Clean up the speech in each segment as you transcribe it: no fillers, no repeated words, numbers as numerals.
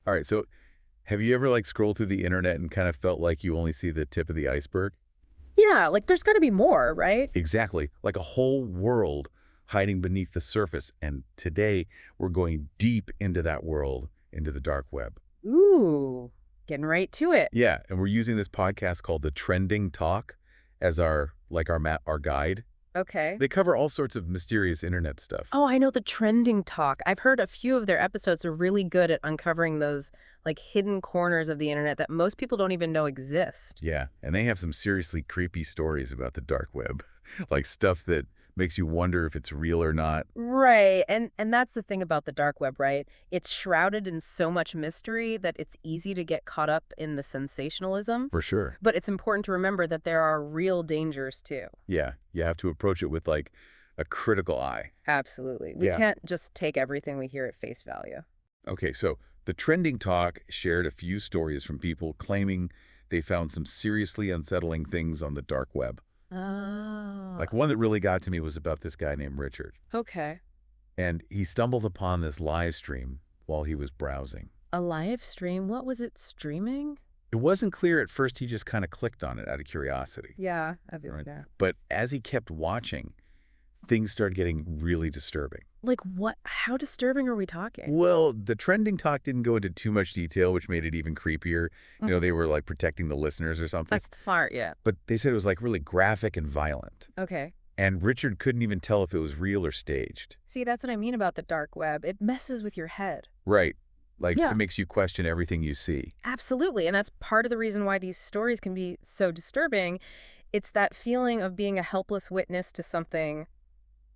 All right, so have you ever like scrolled through the internet and kind of felt like you only see the tip of the iceberg? Yeah, like there's got to be more, right? Exactly, like a whole world hiding beneath the surface. And today we're going deep into that world, into the dark web. Ooh, getting right to it. Yeah, and we're using this podcast called The Trending Talk as our guide. Okay. They cover all sorts of mysterious internet stuff. Oh, I know the trending talk. I've heard a few of their episodes are really good at uncovering those like hidden corners of the internet that most people don't even know exist. Yeah, and they have some seriously creepy stories about the dark web, like stuff that makes you wonder if it's real or not. Right. And that's the thing about the dark web, right? It's shrouded in so much mystery that it's easy to get caught up in the sensationalism. For sure. But it's important to remember that there are real dangers too. Yeah, you have to approach it with like a critical eye. Absolutely. We Yeah. can't just take everything we hear at face value. Okay, so the Trending Talk shared a few stories from people claiming they found some seriously unsettling things on the dark web. Oh, Like one that really got to me was about this guy named Richard. okay. And he stumbled upon this live stream while he was browsing. A live stream? What was it streaming? It wasn't clear at first, he just kind of clicked on it out of curiosity. Yeah, Right? yeah. But as he kept watching, things started getting really disturbing. Like what? How disturbing are we talking? Well, the Trending Talk didn't go into too much detail, which made it even creepier. They were like protecting the listeners or something. That's smart, yeah. But they said it was like really graphic and violent. Okay. And Richard couldn't even tell if it was real or staged. See, that's what I mean about the dark web. It messes with your head. Right. Like Yeah. it makes you question everything you see. Absolutely. And that's part of the reason why these stories can be so disturbing. It's that feeling of being a helpless witness to something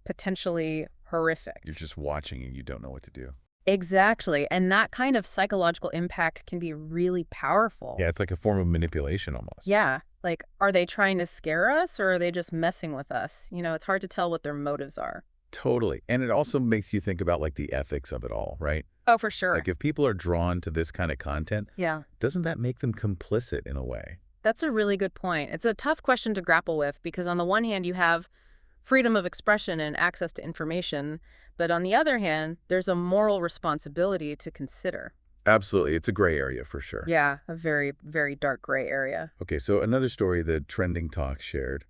potentially horrific. You're just watching and you don't know what to do. Exactly. And that kind of psychological impact can be really powerful. Yeah, it's like a form of manipulation almost. Yeah. Like, are they trying to scare us or are they just messing with us? It's hard to tell what their motives are. Totally. And it also makes you think about like the ethics of it all, right? Oh, for sure. Like if people are drawn to this kind of content, Yeah. doesn't that make them complicit in a way? That's a really good point. It's a tough question to grapple with because on the one hand, you have freedom of expression and access to information, but on the other hand, there's a moral responsibility to consider. Absolutely. It's a gray area for sure. Yeah, a very, very dark gray area. Okay, so another story the Trending Talk shared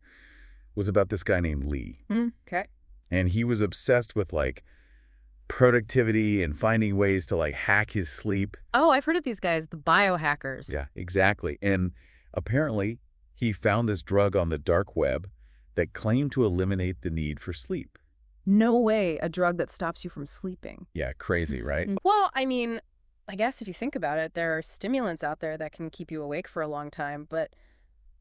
was about this guy named Lee. Okay. And he was obsessed with like productivity and finding ways to like hack his sleep. Oh, I've heard of these guys, the biohackers. Yeah, exactly. And apparently he found this drug on the dark web that claimed to eliminate the need for sleep. No way, a drug that stops you from sleeping. Yeah, crazy, right? Well, I mean, I guess if you think about it, there are stimulants out there that can keep you awake for a long time, but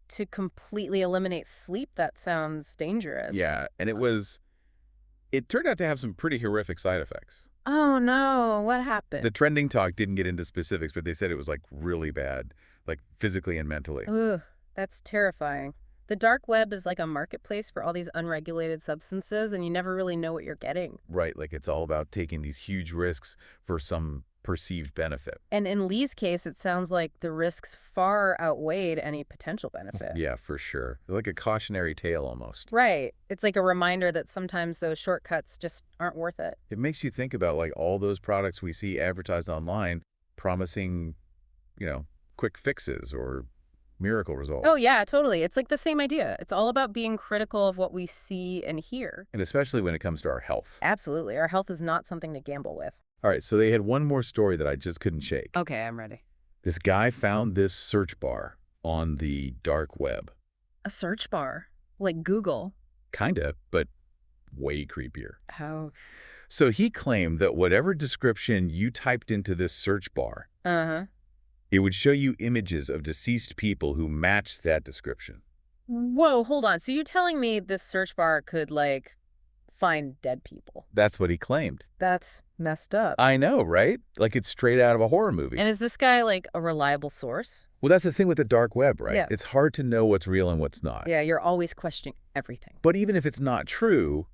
to completely eliminate sleep, that sounds dangerous. Yeah, and it turned out to have some pretty horrific side effects. Oh no, what happened? The Trending Talk didn't get into specifics, but they said it was like really bad, like physically and mentally. Ugh, that's terrifying. The dark web is like a marketplace for all these unregulated substances, and you never really know what you're getting. Right, like it's all about taking these huge risks for some perceived benefit. And in Lee's case, it sounds like the risks far outweighed any potential benefit. Yeah, for sure. Like a cautionary tale almost. Right. It's like a reminder that sometimes those shortcuts just aren't worth it. It makes you think about like all those products we see advertised online promising, quick fixes or miracle results. Oh, yeah, totally. It's like the same idea. It's all about being critical of what we see and hear. And especially when it comes to our health. Absolutely. Our health is not something to gamble with. All right, so they had one more story that I just couldn't shake. Okay, I'm ready. This guy found this search bar on the dark web. A search bar, like Google. Kinda, but way creepier. How? So he claimed that whatever description you typed into this search bar, Uh-huh. it would show you images of deceased people who matched that description. Whoa, hold on. So you're telling me this search bar could, like, find dead people? That's what he claimed. That's messed up. I know, right? Like it's straight out of a horror movie. And is this guy, like, a reliable source? Well, that's the thing with the dark web, right? Yeah. It's hard to know what's real and what's not. Yeah, you're always questioning everything. But even if it's not true,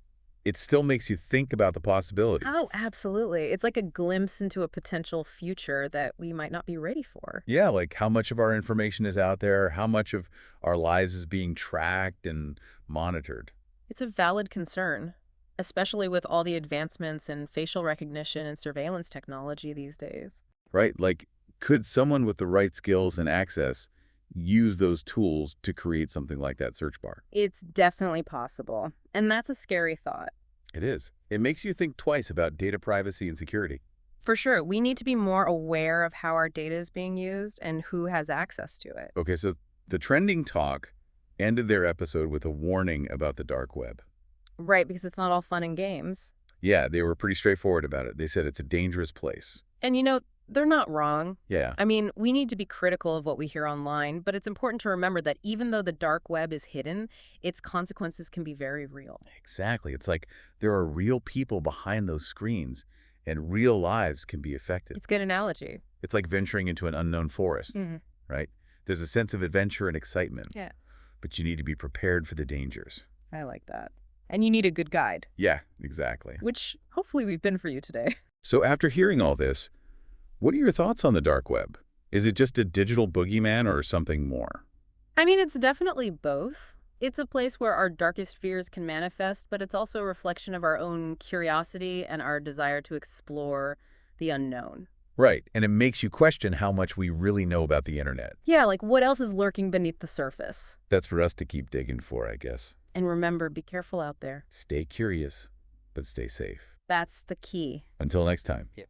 it still makes you think about the possibilities. Oh, absolutely. It's like a glimpse into a potential future that we might not be ready for. Yeah, like how much of our information is out there, how much of our lives is being tracked and monitored. It's a valid concern, especially with all the advancements in facial recognition and surveillance technology these days. Right? Like could someone with the right skills and access use those tools to create something like that search bar? It's definitely possible, and that's a scary thought. It is. It makes you think twice about data privacy and security. For sure, we need to be more aware of how our data is being used and who has access to it. Okay, so the Trending Talk ended their episode with a warning about the dark web. Right, because it's not all fun and games. Yeah, they were pretty straightforward about it. They said it's a dangerous place. And they're not wrong. Yeah. I mean, we need to be critical of what we hear online, but it's important to remember that even though the dark web is hidden, its consequences can be very real. Exactly. It's like there are real people behind those screens, and real lives can be affected. It's a good analogy. It's like venturing into an unknown forest, right? There's a sense of adventure and excitement. Yeah. But you need to be prepared for the dangers. I like that. And you need a good guide. Yeah, exactly. Which hopefully we've been for you today. So after hearing all this, what are your thoughts on the dark web? Is it just a digital boogeyman or something more? I mean, it's definitely both. It's a place where our darkest fears can manifest, but it's also a reflection of our own curiosity and our desire to explore the unknown. Right, and it makes you question how much we really know about the internet. Yeah, like what else is lurking beneath the surface? That's for us to keep digging for, I guess. And remember, be careful out there. Stay curious, but stay safe. That's the key. Until next time. Yep.